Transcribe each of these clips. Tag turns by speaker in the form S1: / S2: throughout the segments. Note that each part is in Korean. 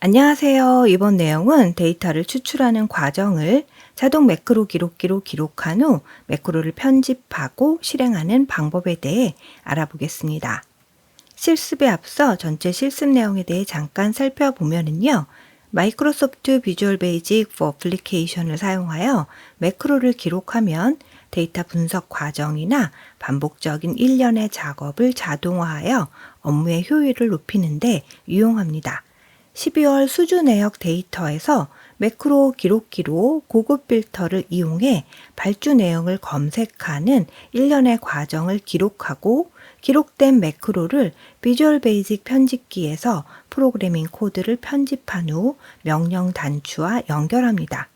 S1: 안녕하세요. 이번 내용은 데이터를 추출하는 과정을 자동 매크로 기록기로 기록한 후 매크로를 편집하고 실행하는 방법에 대해 알아보겠습니다. 실습에 앞서 전체 실습 내용에 대해 잠깐 살펴보면요. 마이크로소프트 비주얼 베이직 for 애플리케이션을 사용하여 매크로를 기록하면 데이터 분석 과정이나 반복적인 일련의 작업을 자동화하여 업무의 효율을 높이는 데 유용합니다. 12월 수주 내역 데이터에서 매크로 기록기로 고급 필터를 이용해 발주 내용을 검색하는 일련의 과정을 기록하고 기록된 매크로를 비주얼 베이직 편집기에서 프로그래밍 코드를 편집한 후 명령 단추와 연결합니다.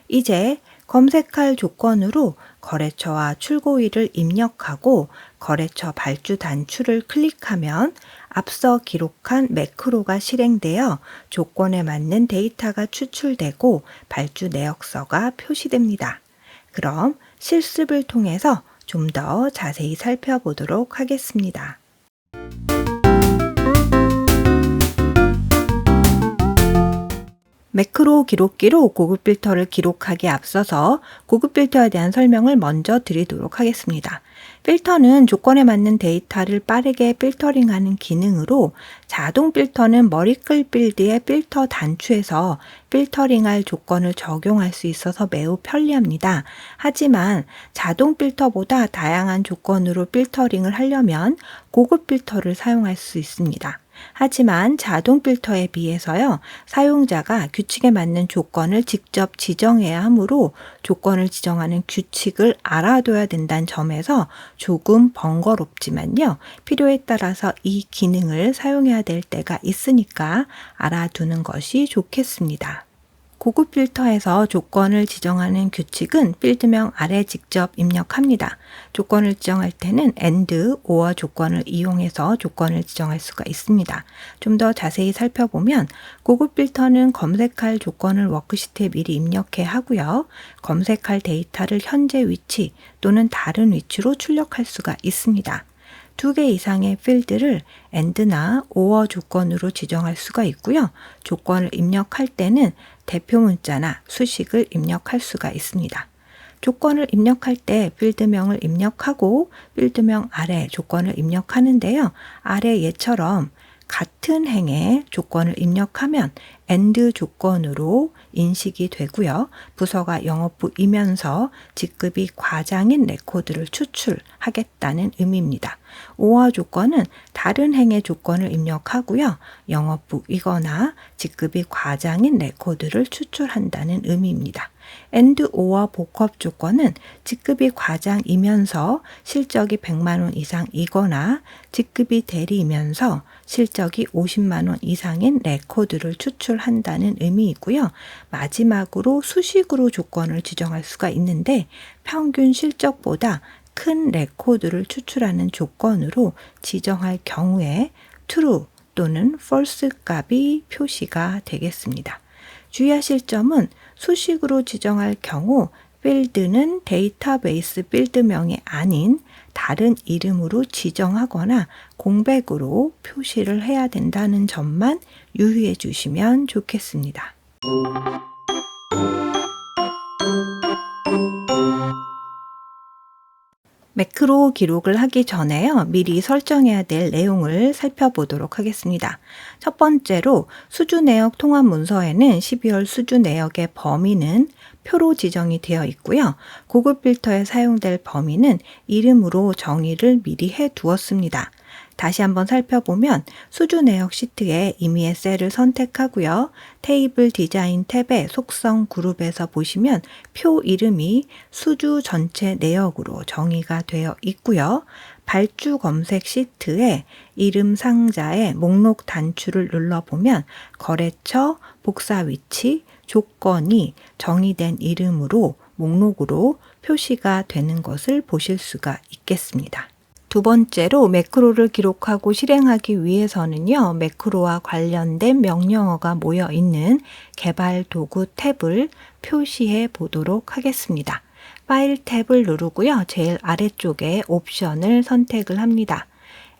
S1: 이제 검색할 조건으로 거래처와 출고일을 입력하고 거래처 발주 단추를 클릭하면 앞서 기록한 매크로가 실행되어 조건에 맞는 데이터가 추출되고 발주 내역서가 표시됩니다. 그럼 실습을 통해서 좀 더 자세히 살펴보도록 하겠습니다. 매크로 기록기로 고급 필터를 기록하기에 앞서서 고급 필터에 대한 설명을 먼저 드리도록 하겠습니다. 필터는 조건에 맞는 데이터를 빠르게 필터링하는 기능으로 자동 필터는 머리끌 필드의 필터 단추에서 필터링할 조건을 적용할 수 있어서 매우 편리합니다. 하지만 자동 필터보다 다양한 조건으로 필터링을 하려면 고급 필터를 사용할 수 있습니다. 하지만 자동 필터에 비해서요, 사용자가 규칙에 맞는 조건을 직접 지정해야 하므로 조건을 지정하는 규칙을 알아둬야 된다는 점에서 조금 번거롭지만요, 필요에 따라서 이 기능을 사용해야 될 때가 있으니까 알아두는 것이 좋겠습니다. 고급 필터에서 조건을 지정하는 규칙은 필드명 아래 직접 입력합니다. 조건을 지정할 때는 AND, OR 조건을 이용해서 조건을 지정할 수가 있습니다. 좀 더 자세히 살펴보면 고급 필터는 검색할 조건을 워크시트에 미리 입력해야 하고요. 검색할 데이터를 현재 위치 또는 다른 위치로 출력할 수가 있습니다. 2개 이상의 필드를 AND나 OR 조건으로 지정할 수가 있고요. 조건을 입력할 때는 대표 문자나 수식을 입력할 수가 있습니다. 조건을 입력할 때 필드명을 입력하고 필드명 아래 조건을 입력하는데요. 아래 예처럼 같은 행에 조건을 입력하면 AND 조건으로 인식이 되고요. 부서가 영업부이면서 직급이 과장인 레코드를 추출하겠다는 의미입니다. OR 조건은 다른 행의 조건을 입력하고요. 영업부이거나 직급이 과장인 레코드를 추출한다는 의미입니다. AND OR 복합 조건은 직급이 과장이면서 실적이 100만 원 이상이거나 직급이 대리이면서 실적이 50만 원 이상인 레코드를 추출한다는 의미이고요. 마지막으로 수식으로 조건을 지정할 수가 있는데 평균 실적보다 큰 레코드를 추출하는 조건으로 지정할 경우에 true 또는 false 값이 표시가 되겠습니다. 주의하실 점은 수식으로 지정할 경우 필드는 데이터베이스 필드명이 아닌 다른 이름으로 지정하거나 공백으로 표시를 해야 된다는 점만 유의해 주시면 좋겠습니다. 매크로 기록을 하기 전에요, 미리 설정해야 될 내용을 살펴보도록 하겠습니다. 첫 번째로 수주 내역 통합 문서에는 12월 수주 내역의 범위는 표로 지정이 되어 있고요. 고급 필터에 사용될 범위는 이름으로 정의를 미리 해 두었습니다. 다시 한번 살펴보면 수주 내역 시트에 임의의 셀을 선택하고요. 테이블 디자인 탭의 속성 그룹에서 보시면 표 이름이 수주 전체 내역으로 정의가 되어 있고요. 발주 검색 시트에 이름 상자의 목록 단추를 눌러보면 거래처, 복사 위치, 조건이 정의된 이름으로 목록으로 표시가 되는 것을 보실 수가 있겠습니다. 두 번째로 매크로를 기록하고 실행하기 위해서는요, 매크로와 관련된 명령어가 모여 있는 개발 도구 탭을 표시해 보도록 하겠습니다. 파일 탭을 누르고요, 제일 아래쪽에 옵션을 선택을 합니다.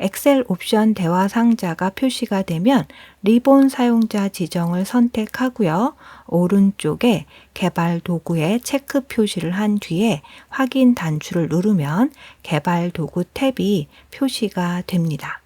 S1: 엑셀 옵션 대화 상자가 표시가 되면 리본 사용자 지정을 선택하고요. 오른쪽에 개발 도구에 체크 표시를 한 뒤에 확인 단추를 누르면 개발 도구 탭이 표시가 됩니다.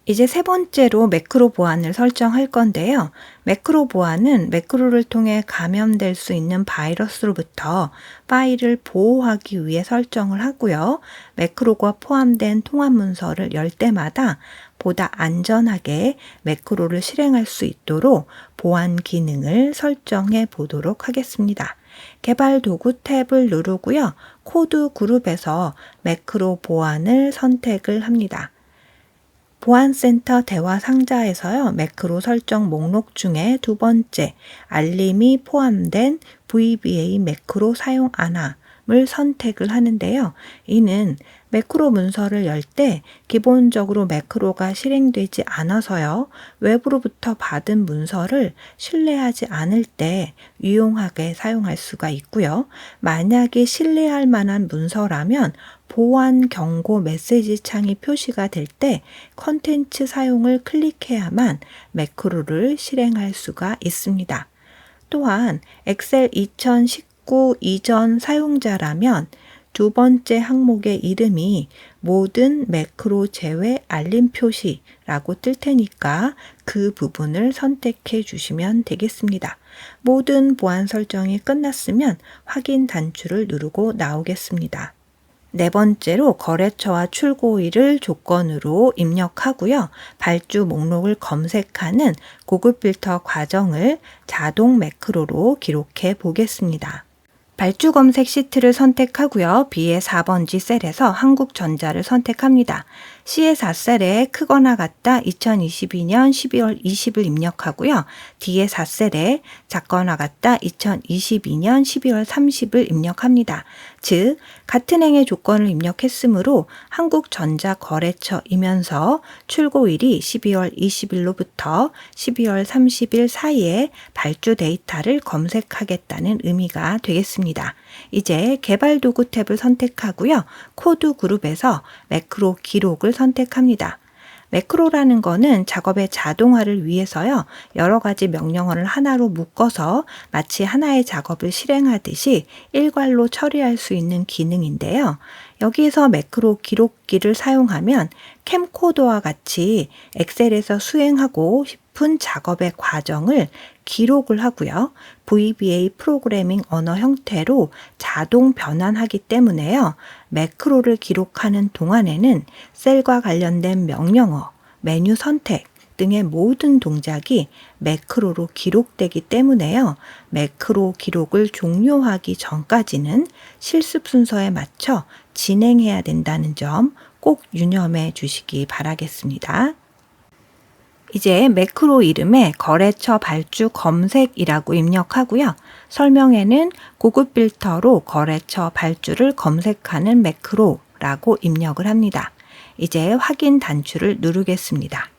S1: 이제 세 번째로 매크로 보안을 설정할 건데요. 매크로 보안은 매크로를 통해 감염될 수 있는 바이러스로부터 파일을 보호하기 위해 설정을 하고요. 매크로가 포함된 통합 문서를 열 때마다 보다 안전하게 매크로를 실행할 수 있도록 보안 기능을 설정해 보도록 하겠습니다. 개발 도구 탭을 누르고요. 코드 그룹에서 매크로 보안을 선택을 합니다. 보안센터 대화 상자에서요, 매크로 설정 목록 중에 두 번째, 알림이 포함된 VBA 매크로 사용 안함을 선택을 하는데요. 이는 매크로 문서를 열 때 기본적으로 매크로가 실행되지 않아서요, 외부로부터 받은 문서를 신뢰하지 않을 때 유용하게 사용할 수가 있고요. 만약에 신뢰할 만한 문서라면 보안 경고 메시지 창이 표시가 될 때 컨텐츠 사용을 클릭해야만 매크로를 실행할 수가 있습니다. 또한 엑셀 2019 이전 사용자라면 두 번째 항목의 이름이 모든 매크로 제외 알림 표시라고 뜰 테니까 그 부분을 선택해 주시면 되겠습니다. 모든 보안 설정이 끝났으면 확인 단추를 누르고 나오겠습니다. 네 번째로 거래처와 출고일을 조건으로 입력하고요. 발주 목록을 검색하는 고급 필터 과정을 자동 매크로로 기록해 보겠습니다. 발주 검색 시트를 선택하고요. B의 4번지 셀에서 한국전자를 선택합니다. C의 4셀에 크거나 같다 2022년 12월 20을 입력하고요. D의 4셀에 작거나 같다 2022년 12월 30을 입력합니다. 즉, 같은 행의 조건을 입력했으므로 한국전자 거래처이면서 출고일이 12월 20일로부터 12월 30일 사이에 발주 데이터를 검색하겠다는 의미가 되겠습니다. 이제 개발 도구 탭을 선택하고요. 코드 그룹에서 매크로 기록을 선택합니다. 매크로라는 거는 작업의 자동화를 위해서요, 여러 가지 명령어를 하나로 묶어서 마치 하나의 작업을 실행하듯이 일괄로 처리할 수 있는 기능인데요. 여기에서 매크로 기록기를 사용하면 캠코더와 같이 엑셀에서 수행하고 싶은 작업의 과정을 기록을 하고요. VBA 프로그래밍 언어 형태로 자동 변환하기 때문에요. 매크로를 기록하는 동안에는 셀과 관련된 명령어, 메뉴 선택 등의 모든 동작이 매크로로 기록되기 때문에요. 매크로 기록을 종료하기 전까지는 실습 순서에 맞춰 진행해야 된다는 점 꼭 유념해 주시기 바라겠습니다. 이제 매크로 이름에 거래처 발주 검색이라고 입력하고요. 설명에는 고급 필터로 거래처 발주를 검색하는 매크로라고 입력을 합니다. 이제 확인 단추를 누르겠습니다.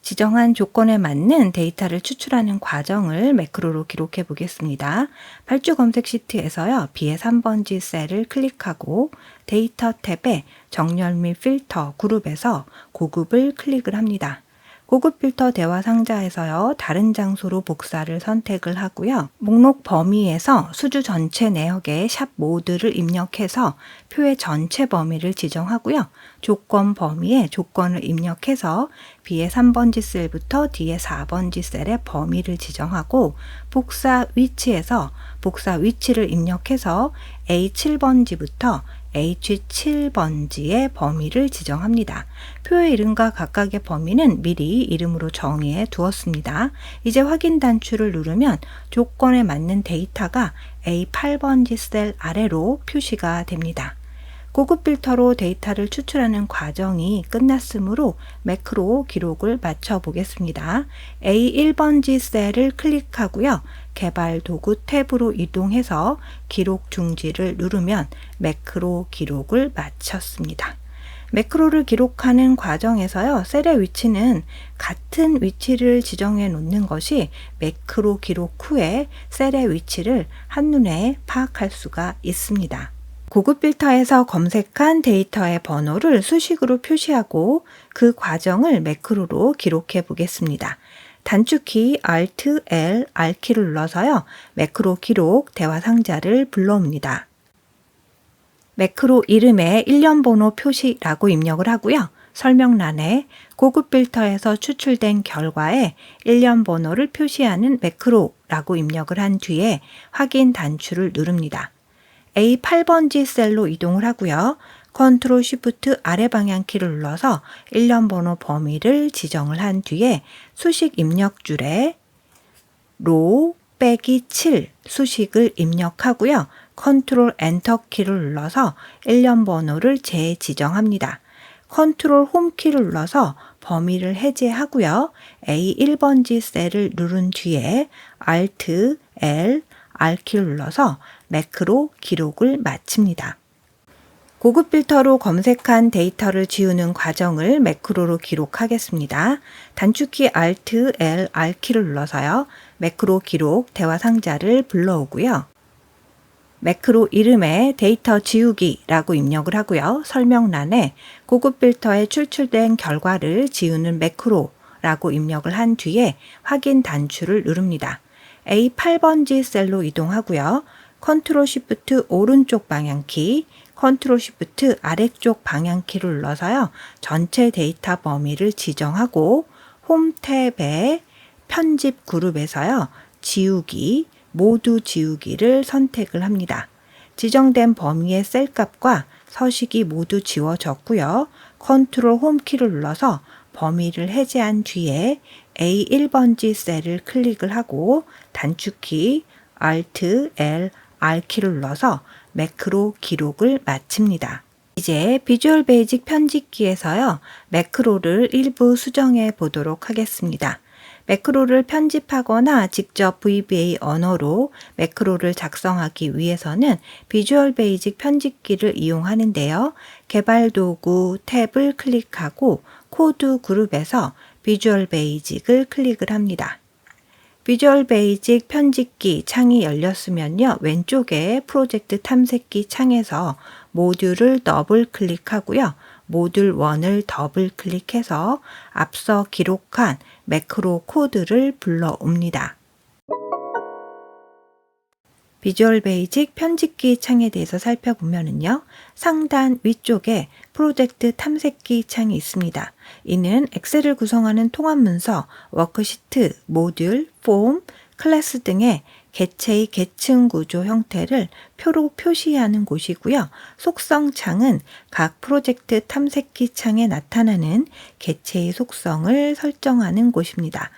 S1: 지정한 조건에 맞는 데이터를 추출하는 과정을 매크로로 기록해 보겠습니다. 발주 검색 시트에서요, B의 3번지 셀을 클릭하고 데이터 탭에 정렬 및 필터 그룹에서 고급을 클릭을 합니다. 고급 필터 대화 상자에서요, 다른 장소로 복사를 선택을 하고요. 목록 범위에서 수주 전체 내역에 샵 모드를 입력해서 표의 전체 범위를 지정하고요. 조건 범위에 조건을 입력해서 B의 3번지 셀부터 D의 4번지 셀의 범위를 지정하고 복사 위치에서 복사 위치를 입력해서 A7번지부터 H7번지의 범위를 지정합니다. 표의 이름과 각각의 범위는 미리 이름으로 정의해 두었습니다. 이제 확인 단추를 누르면 조건에 맞는 데이터가 A8번지 셀 아래로 표시가 됩니다. 고급 필터로 데이터를 추출하는 과정이 끝났으므로 매크로 기록을 마쳐 보겠습니다. A1번지 셀을 클릭하고요. 개발 도구 탭으로 이동해서 기록 중지를 누르면 매크로 기록을 마쳤습니다. 매크로를 기록하는 과정에서요, 셀의 위치는 같은 위치를 지정해 놓는 것이 매크로 기록 후에 셀의 위치를 한눈에 파악할 수가 있습니다. 고급 필터에서 검색한 데이터의 번호를 수식으로 표시하고 그 과정을 매크로로 기록해 보겠습니다. 단축키 Alt L, R키를 눌러서요, 매크로 기록 대화 상자를 불러옵니다. 매크로 이름에 일련 번호 표시라고 입력을 하고요. 설명란에 고급 필터에서 추출된 결과에 일련 번호를 표시하는 매크로라고 입력을 한 뒤에 확인 단추를 누릅니다. A8번지 셀로 이동을 하고요. 컨트롤 쉬프트 아래 방향키를 눌러서 일련 번호 범위를 지정을 한 뒤에 수식 입력줄에 로 빼기 7 수식을 입력하고요. 컨트롤 엔터 키를 눌러서 일련 번호를 재지정합니다. 컨트롤 홈 키를 눌러서 범위를 해제하고요. A1번지 셀을 누른 뒤에 Alt L, R키를 눌러서 매크로 기록을 마칩니다. 고급 필터로 검색한 데이터를 지우는 과정을 매크로로 기록하겠습니다. 단축키 Alt L, R키를 눌러서요. 매크로 기록 대화 상자를 불러오고요. 매크로 이름에 데이터 지우기라고 입력을 하고요. 설명란에 고급 필터에 출출된 결과를 지우는 매크로라고 입력을 한 뒤에 확인 단추를 누릅니다. A8번지 셀로 이동하고요. 컨트롤 쉬프트 오른쪽 방향키, 컨트롤 쉬프트 아래쪽 방향키를 눌러서요. 전체 데이터 범위를 지정하고 홈 탭에 편집 그룹에서요. 지우기, 모두 지우기를 선택을 합니다. 지정된 범위의 셀 값과 서식이 모두 지워졌고요. 컨트롤 홈 키를 눌러서 범위를 해제한 뒤에 A1번지 셀을 클릭을 하고 단축키 Alt L, R키를 눌러서 매크로 기록을 마칩니다. 이제 비주얼 베이직 편집기에서요. 매크로를 일부 수정해 보도록 하겠습니다. 매크로를 편집하거나 직접 VBA 언어로 매크로를 작성하기 위해서는 비주얼 베이직 편집기를 이용하는데요. 개발 도구 탭을 클릭하고 코드 그룹에서 비주얼 베이직을 클릭을 합니다. 비주얼 베이직 편집기 창이 열렸으면요. 왼쪽에 프로젝트 탐색기 창에서 모듈을 더블 클릭하고요. 모듈 1을 더블 클릭해서 앞서 기록한 매크로 코드를 불러옵니다. 비주얼 베이직 편집기 창에 대해서 살펴보면요. 상단 위쪽에 프로젝트 탐색기 창이 있습니다. 이는 엑셀을 구성하는 통합 문서, 워크시트, 모듈, 폼, 클래스 등의 객체의 계층 구조 형태를 표로 표시하는 곳이고요. 속성 창은 각 프로젝트 탐색기 창에 나타나는 객체의 속성을 설정하는 곳입니다.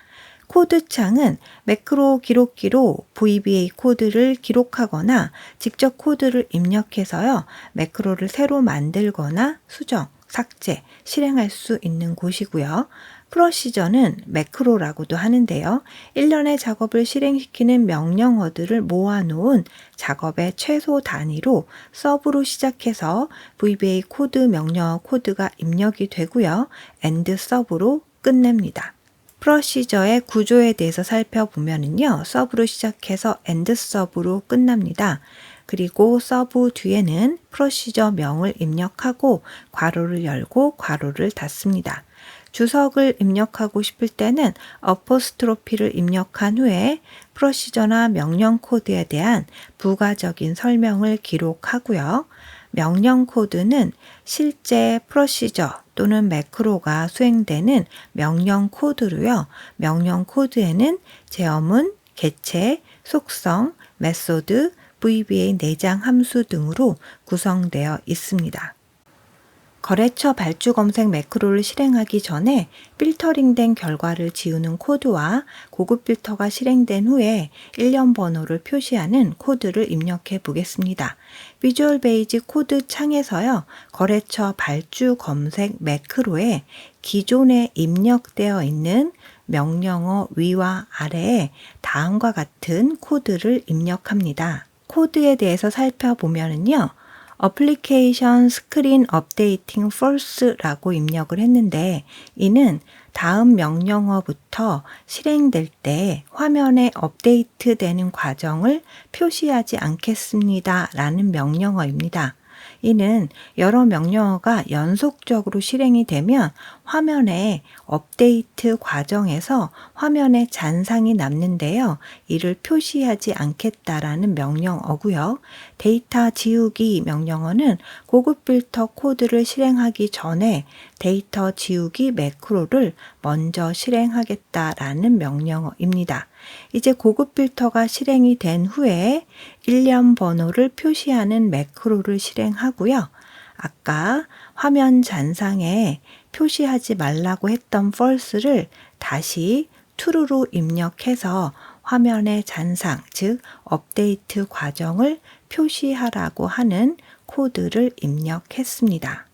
S1: 코드 창은 매크로 기록기로 VBA 코드를 기록하거나 직접 코드를 입력해서요. 매크로를 새로 만들거나 수정, 삭제, 실행할 수 있는 곳이고요. 프로시저는 매크로라고도 하는데요. 일련의 작업을 실행시키는 명령어들을 모아놓은 작업의 최소 단위로 서브로 시작해서 VBA 코드 명령어 코드가 입력이 되고요. 엔드 서브로 끝냅니다. 프로시저의 구조에 대해서 살펴보면요. 서브로 시작해서 엔드 서브로 끝납니다. 그리고 서브 뒤에는 프로시저 명을 입력하고 괄호를 열고 괄호를 닫습니다. 주석을 입력하고 싶을 때는 어포스트로피를 입력한 후에 프로시저나 명령 코드에 대한 부가적인 설명을 기록하고요. 명령 코드는 실제 프로시저 또는 매크로가 수행되는 명령 코드로요. 명령 코드에는 제어문, 객체, 속성, 메소드, VBA 내장 함수 등으로 구성되어 있습니다. 거래처 발주 검색 매크로를 실행하기 전에 필터링된 결과를 지우는 코드와 고급 필터가 실행된 후에 일련 번호를 표시하는 코드를 입력해 보겠습니다. 비주얼 베이직 코드 창에서요. 거래처 발주 검색 매크로에 기존에 입력되어 있는 명령어 위와 아래에 다음과 같은 코드를 입력합니다. 코드에 대해서 살펴보면요. Application Screen Updating False라고 입력을 했는데 이는 다음 명령어부터 실행될 때 화면에 업데이트되는 과정을 표시하지 않겠습니다 라는 명령어입니다. 이는 여러 명령어가 연속적으로 실행이 되면 화면에 업데이트 과정에서 화면에 잔상이 남는데요. 이를 표시하지 않겠다라는 명령어고요. 데이터 지우기 명령어는 고급 필터 코드를 실행하기 전에 데이터 지우기 매크로를 먼저 실행하겠다라는 명령어입니다. 이제 고급 필터가 실행이 된 후에 일련 번호를 표시하는 매크로를 실행하고요. 아까 화면 잔상에 표시하지 말라고 했던 false를 다시 true로 입력해서 화면의 잔상, 즉 업데이트 과정을 표시하라고 하는 코드를 입력했습니다.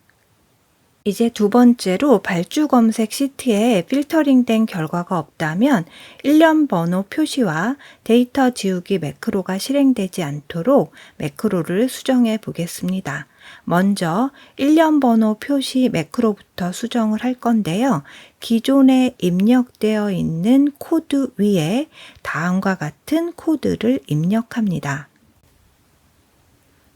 S1: 이제 두 번째로 발주 검색 시트에 필터링된 결과가 없다면 일련 번호 표시와 데이터 지우기 매크로가 실행되지 않도록 매크로를 수정해 보겠습니다. 먼저 일련 번호 표시 매크로부터 수정을 할 건데요. 기존에 입력되어 있는 코드 위에 다음과 같은 코드를 입력합니다.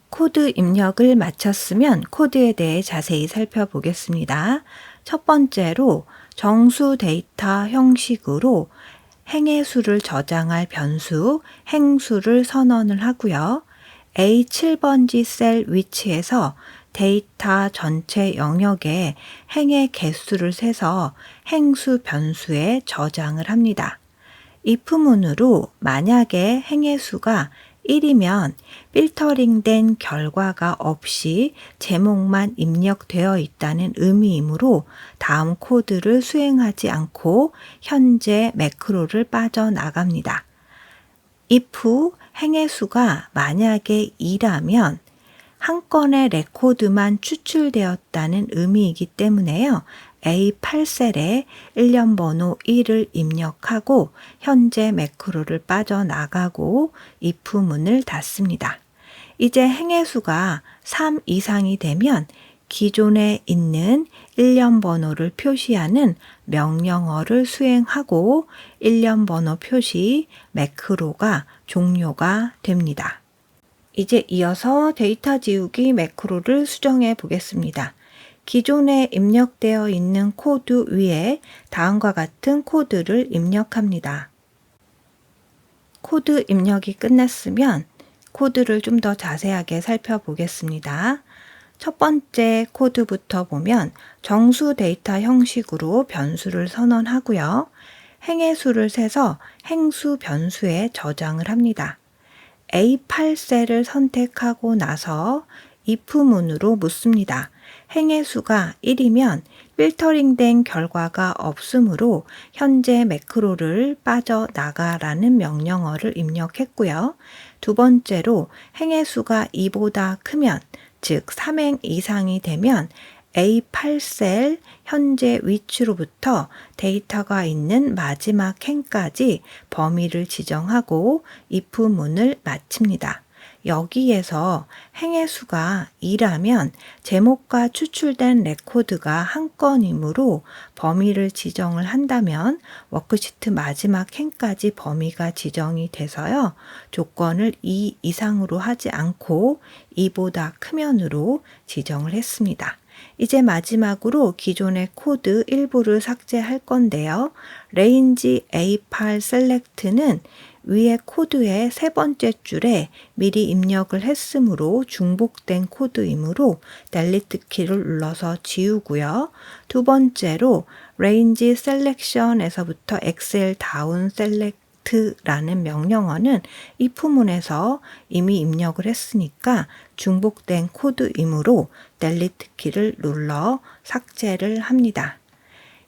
S1: 코드 입력을 마쳤으면 코드에 대해 자세히 살펴보겠습니다. 첫 번째로 정수 데이터 형식으로 행의 수를 저장할 변수 행수를 선언을 하고요. A7번지 셀 위치에서 데이터 전체 영역에 행의 개수를 세서 행수 변수에 저장을 합니다. if문으로 만약에 행의 수가 1이면 필터링된 결과가 없이 제목만 입력되어 있다는 의미이므로 다음 코드를 수행하지 않고 현재 매크로를 빠져나갑니다. if 행의 수가 만약에 2라면 한 건의 레코드만 추출되었다는 의미이기 때문에요. A8셀에 일련 번호 1을 입력하고 현재 매크로를 빠져나가고 if문을 닫습니다. 이제 행의 수가 3 이상이 되면 기존에 있는 일련 번호를 표시하는 명령어를 수행하고 일련 번호 표시 매크로가 종료가 됩니다. 이제 이어서 데이터 지우기 매크로를 수정해 보겠습니다. 기존에 입력되어 있는 코드 위에 다음과 같은 코드를 입력합니다. 코드 입력이 끝났으면 코드를 좀 더 자세하게 살펴보겠습니다. 첫 번째 코드부터 보면 정수 데이터 형식으로 변수를 선언하고요. 행의 수를 세서 행수 변수에 저장을 합니다. A8셀을 선택하고 나서 if문으로 묻습니다. 행의 수가 1이면 필터링된 결과가 없으므로 현재 매크로를 빠져나가라는 명령어를 입력했고요. 두 번째로 행의 수가 2보다 크면 즉 3행 이상이 되면 A8셀 현재 위치로부터 데이터가 있는 마지막 행까지 범위를 지정하고 if문을 마칩니다. 여기에서 행의 수가 2라면 제목과 추출된 레코드가 한 건이므로 범위를 지정을 한다면 워크시트 마지막 행까지 범위가 지정이 돼서요. 조건을 2 이상으로 하지 않고 2보다 크면으로 지정을 했습니다. 이제 마지막으로 기존의 코드 일부를 삭제할 건데요. range A8 select는 위의 코드의 세 번째 줄에 미리 입력을 했으므로 중복된 코드이므로 delete 키를 눌러서 지우고요. 두 번째로 range selection에서부터 excel down select라는 명령어는 if문에서 이미 입력을 했으니까 중복된 코드이므로 delete 키를 눌러 삭제를 합니다.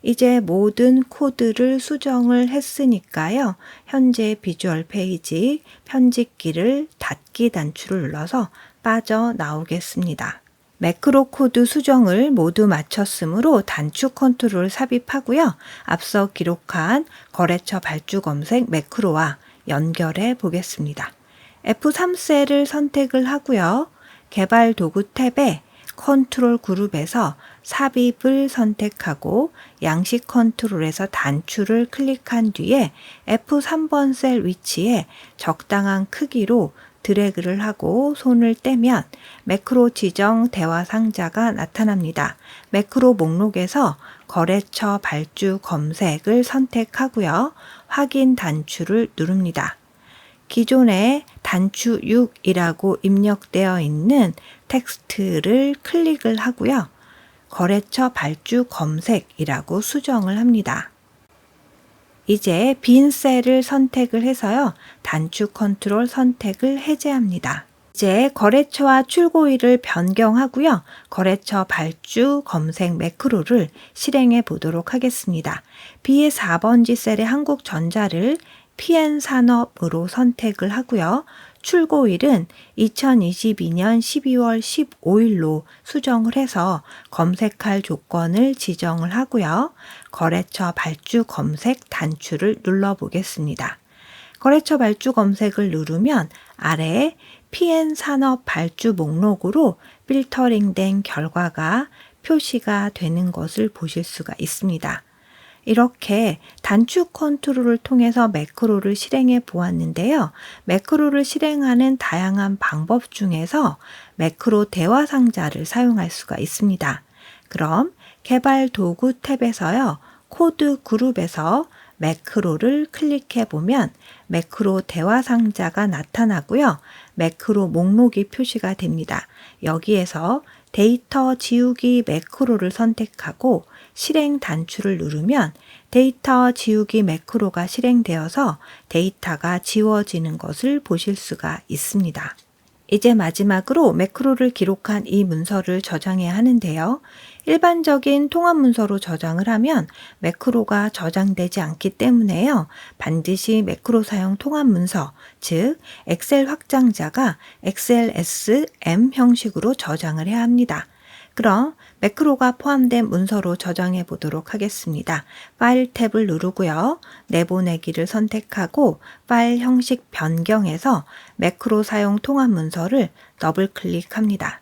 S1: 이제 모든 코드를 수정을 했으니까요. 현재 비주얼 페이지 편집키를 닫기 단추를 눌러서 빠져나오겠습니다. 매크로 코드 수정을 모두 마쳤으므로 단추 컨트롤 삽입하고요. 앞서 기록한 거래처 발주 검색 매크로와 연결해 보겠습니다. F3셀을 선택을 하고요. 개발 도구 탭에 컨트롤 그룹에서 삽입을 선택하고 양식 컨트롤에서 단추를 클릭한 뒤에 F3번 셀 위치에 적당한 크기로 드래그를 하고 손을 떼면 매크로 지정 대화 상자가 나타납니다. 매크로 목록에서 거래처 발주 검색을 선택하고요. 확인 단추를 누릅니다. 기존에 단추 6이라고 입력되어 있는 텍스트를 클릭을 하고요. 거래처 발주 검색이라고 수정을 합니다. 이제 빈 셀을 선택을 해서요. 단추 컨트롤 선택을 해제합니다. 이제 거래처와 출고일을 변경하고요. 거래처 발주 검색 매크로를 실행해 보도록 하겠습니다. B의 4번지 셀의 한국전자를 PN산업으로 선택을 하고요. 출고일은 2022년 12월 15일로 수정을 해서 검색할 조건을 지정을 하고요. 거래처 발주 검색 단추를 눌러보겠습니다. 거래처 발주 검색을 누르면 아래에 PN산업 발주 목록으로 필터링된 결과가 표시가 되는 것을 보실 수가 있습니다. 이렇게 단추 컨트롤을 통해서 매크로를 실행해 보았는데요. 매크로를 실행하는 다양한 방법 중에서 매크로 대화 상자를 사용할 수가 있습니다. 그럼 개발 도구 탭에서요. 코드 그룹에서 매크로를 클릭해 보면 매크로 대화 상자가 나타나고요. 매크로 목록이 표시가 됩니다. 여기에서 데이터 지우기 매크로를 선택하고 실행 단추를 누르면 데이터 지우기 매크로가 실행되어서 데이터가 지워지는 것을 보실 수가 있습니다. 이제 마지막으로 매크로를 기록한 이 문서를 저장해야 하는데요. 일반적인 통합 문서로 저장을 하면 매크로가 저장되지 않기 때문에요. 반드시 매크로 사용 통합 문서, 즉 엑셀 확장자가 XLSM 형식으로 저장을 해야 합니다. 그럼 매크로가 포함된 문서로 저장해 보도록 하겠습니다. 파일 탭을 누르고요. 내보내기를 선택하고 파일 형식 변경해서 매크로 사용 통합 문서를 더블 클릭합니다.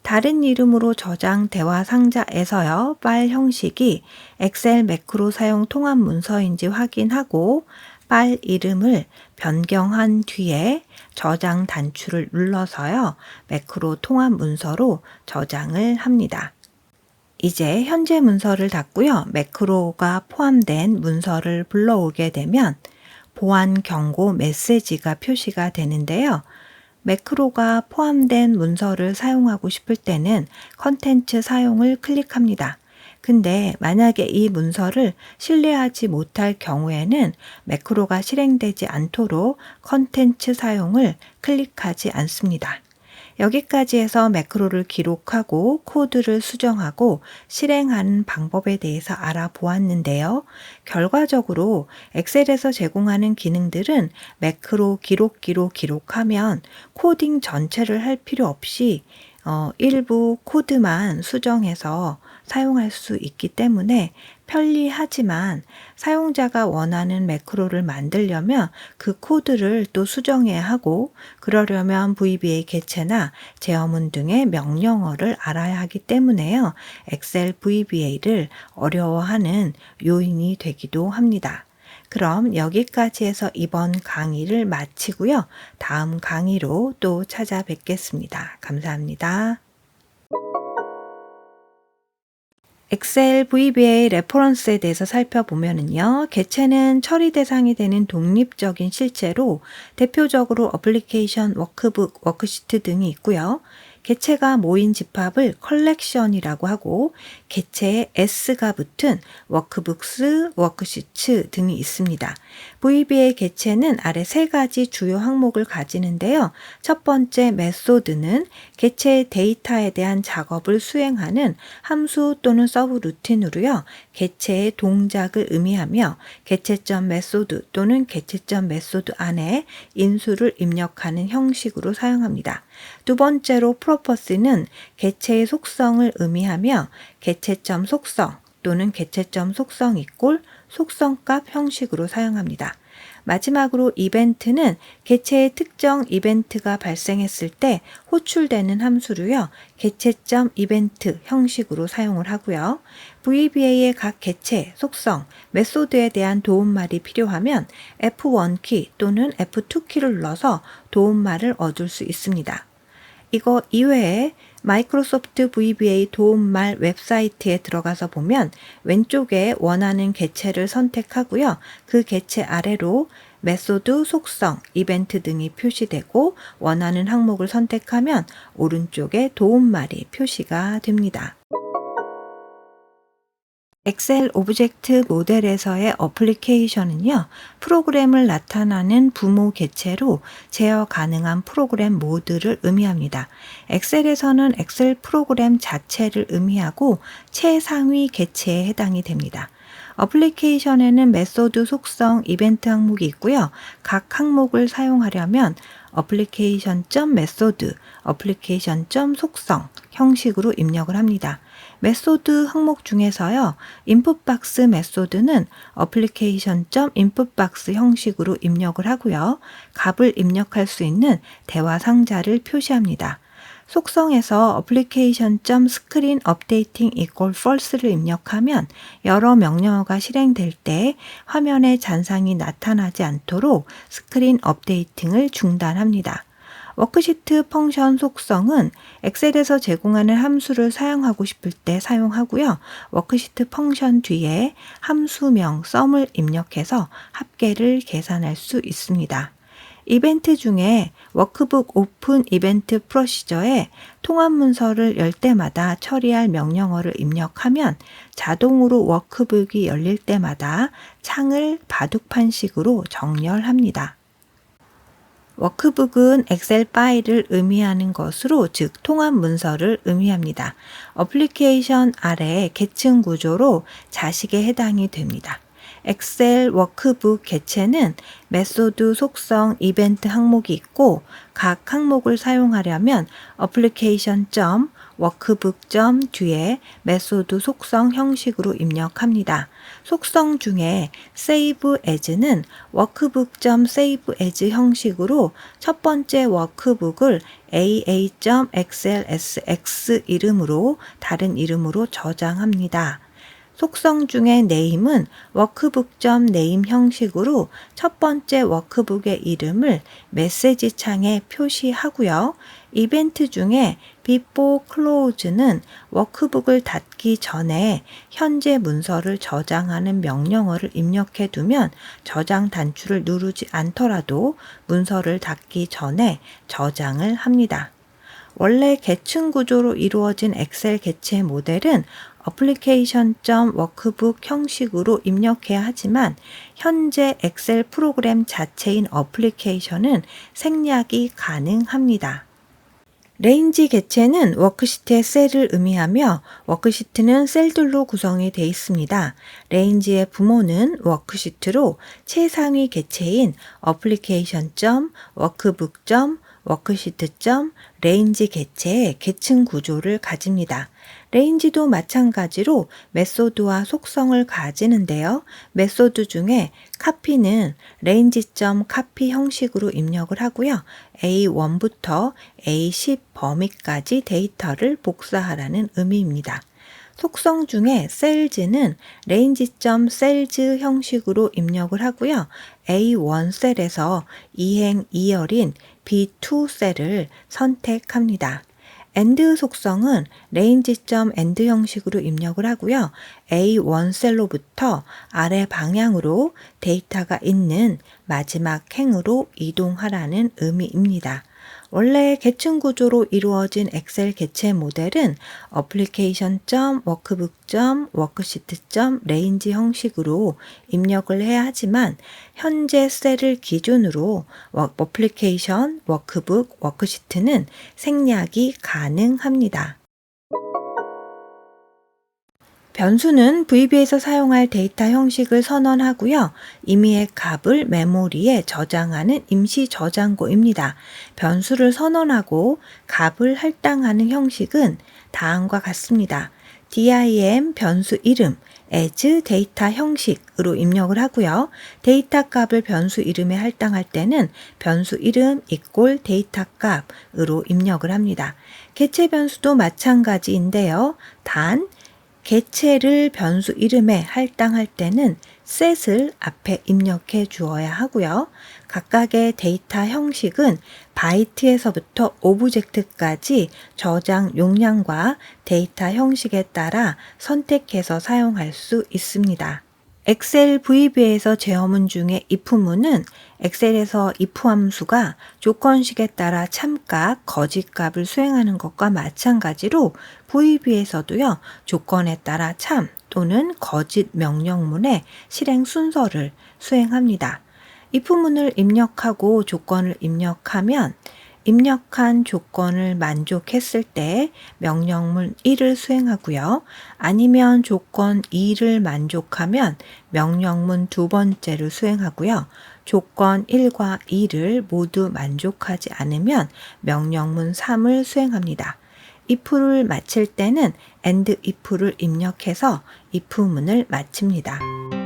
S1: 다른 이름으로 저장 대화 상자에서요. 파일 형식이 엑셀 매크로 사용 통합 문서인지 확인하고 파일 이름을 변경한 뒤에 저장 단추를 눌러서요. 매크로 통합 문서로 저장을 합니다. 이제 현재 문서를 닫고요. 매크로가 포함된 문서를 불러오게 되면 보안 경고 메시지가 표시가 되는데요. 매크로가 포함된 문서를 사용하고 싶을 때는 컨텐츠 사용을 클릭합니다. 근데 만약에 이 문서를 신뢰하지 못할 경우에는 매크로가 실행되지 않도록 컨텐츠 사용을 클릭하지 않습니다. 여기까지 해서 매크로를 기록하고 코드를 수정하고 실행하는 방법에 대해서 알아보았는데요. 결과적으로 엑셀에서 제공하는 기능들은 매크로 기록기로 기록하면 코딩 전체를 할 필요 없이 일부 코드만 수정해서 사용할 수 있기 때문에 편리하지만 사용자가 원하는 매크로를 만들려면 그 코드를 또 수정해야 하고 그러려면 VBA 개체나 제어문 등의 명령어를 알아야 하기 때문에요. 엑셀 VBA를 어려워하는 요인이 되기도 합니다. 그럼 여기까지 해서 이번 강의를 마치고요. 다음 강의로 또 찾아뵙겠습니다. 감사합니다. 엑셀 VBA 레퍼런스에 대해서 살펴보면요. 개체는 처리 대상이 되는 독립적인 실체로 대표적으로 어플리케이션, 워크북, 워크시트 등이 있고요. 개체가 모인 집합을 컬렉션이라고 하고 개체에 S가 붙은 워크북스, 워크시트 등이 있습니다. VBA 개체는 아래 세 가지 주요 항목을 가지는데요. 첫 번째 메소드는 개체의 데이터에 대한 작업을 수행하는 함수 또는 서브 루틴으로요. 개체의 동작을 의미하며 개체점 메소드 또는 개체점 메소드 안에 인수를 입력하는 형식으로 사용합니다. 두 번째로 프로퍼스는 개체의 속성을 의미하며 개체점 속성 또는 개체점 속성 이꼴 속성값 형식으로 사용합니다. 마지막으로 이벤트는 개체의 특정 이벤트가 발생했을 때 호출되는 함수로요. 개체.이벤트 형식으로 사용을 하고요. VBA의 각 개체, 속성, 메소드에 대한 도움말이 필요하면 F1키 또는 F2키를 눌러서 도움말을 얻을 수 있습니다. 이거 이외에 마이크로소프트 VBA 도움말 웹사이트에 들어가서 보면 왼쪽에 원하는 개체를 선택하고요. 그 개체 아래로 메소드, 속성, 이벤트 등이 표시되고 원하는 항목을 선택하면 오른쪽에 도움말이 표시가 됩니다. 엑셀 오브젝트 모델에서의 어플리케이션은요, 프로그램을 나타나는 부모 개체로 제어 가능한 프로그램 모드를 의미합니다. 엑셀에서는 엑셀 프로그램 자체를 의미하고 최상위 개체에 해당이 됩니다. 어플리케이션에는 메소드, 속성, 이벤트 항목이 있고요. 각 항목을 사용하려면 application.method, application.속성 형식으로 입력을 합니다. 메소드 항목 중에서요. inputbox 메소드는 application.inputbox 형식으로 입력을 하고요. 값을 입력할 수 있는 대화 상자를 표시합니다. 속성에서 application.screenUpdating false를 입력하면 여러 명령어가 실행될 때 화면에 잔상이 나타나지 않도록 스크린 업데이팅을 중단합니다. 워크시트 펑션 속성은 엑셀에서 제공하는 함수를 사용하고 싶을 때 사용하고요. 워크시트 펑션 뒤에 함수명 sum을 입력해서 합계를 계산할 수 있습니다. 이벤트 중에 워크북 오픈 이벤트 프로시저에 통합 문서를 열 때마다 처리할 명령어를 입력하면 자동으로 워크북이 열릴 때마다 창을 바둑판식으로 정렬합니다. 워크북은 엑셀 파일을 의미하는 것으로, 즉 통합 문서를 의미합니다. 어플리케이션 아래 계층 구조로 자식에 해당이 됩니다. 엑셀 워크북 개체는 메소드, 속성, 이벤트 항목이 있고 각 항목을 사용하려면 application.workbook. 뒤에 메소드, 속성 형식으로 입력합니다. 속성 중에 save as는 workbook.save as 형식으로 첫 번째 워크북을 aa.xlsx 이름으로 다른 이름으로 저장합니다. 속성 중에 name은 workbook.name 형식으로 첫 번째 워크북의 이름을 메시지 창에 표시하고요. 이벤트 중에 before close는 워크북을 닫기 전에 현재 문서를 저장하는 명령어를 입력해 두면 저장 단추를 누르지 않더라도 문서를 닫기 전에 저장을 합니다. 원래 계층 구조로 이루어진 엑셀 개체 모델은 application.workbook 형식으로 입력해야 하지만 현재 엑셀 프로그램 자체인 어플리케이션은 생략이 가능합니다. 레인지 개체는 워크시트의 셀을 의미하며 워크시트는 셀들로 구성이 되어 있습니다. 레인지의 부모는 워크시트로 최상위 개체인 application.workbook. 워크시트. 레인지 개체의 계층 구조를 가집니다. 레인지도 마찬가지로 메소드와 속성을 가지는데요. 메소드 중에 copy는 range.copy 형식으로 입력을 하고요. A1부터 A10 범위까지 데이터를 복사하라는 의미입니다. 속성 중에 sales는 range.sales 형식으로 입력을 하고요. A1 셀에서 이행 2열인 B2 셀을 선택합니다. AND 속성은 range.AND 형식으로 입력을 하고요. A1 셀로부터 아래 방향으로 데이터가 있는 마지막 행으로 이동하라는 의미입니다. 원래 계층 구조로 이루어진 엑셀 개체 모델은 application.workbook. worksheet. range 형식으로 입력을 해야 하지만 현재 셀을 기준으로 application, workbook, worksheet는 생략이 가능합니다. 변수는 VB에서 사용할 데이터 형식을 선언하고요. 임의의 값을 메모리에 저장하는 임시 저장고입니다. 변수를 선언하고 값을 할당하는 형식은 다음과 같습니다. dim 변수 이름 as 데이터 형식으로 입력을 하고요. 데이터 값을 변수 이름에 할당할 때는 변수 이름 equal 데이터 값으로 입력을 합니다. 개체 변수도 마찬가지인데요. 단 개체를 변수 이름에 할당할 때는 set을 앞에 입력해 주어야 하고요. 각각의 데이터 형식은 바이트에서부터 오브젝트까지 저장 용량과 데이터 형식에 따라 선택해서 사용할 수 있습니다. 엑셀 VBA에서 제어문 중에 if문은 엑셀에서 if 함수가 조건식에 따라 참값, 거짓값을 수행하는 것과 마찬가지로 VBA에서도요, 조건에 따라 참 또는 거짓 명령문의 실행 순서를 수행합니다. if문을 입력하고 조건을 입력하면 입력한 조건을 만족했을 때 명령문 1을 수행하고요. 아니면 조건 2를 만족하면 명령문 두 번째를 수행하고요. 조건 1과 2를 모두 만족하지 않으면 명령문 3을 수행합니다. if를 마칠 때는 end if를 입력해서 if문을 마칩니다.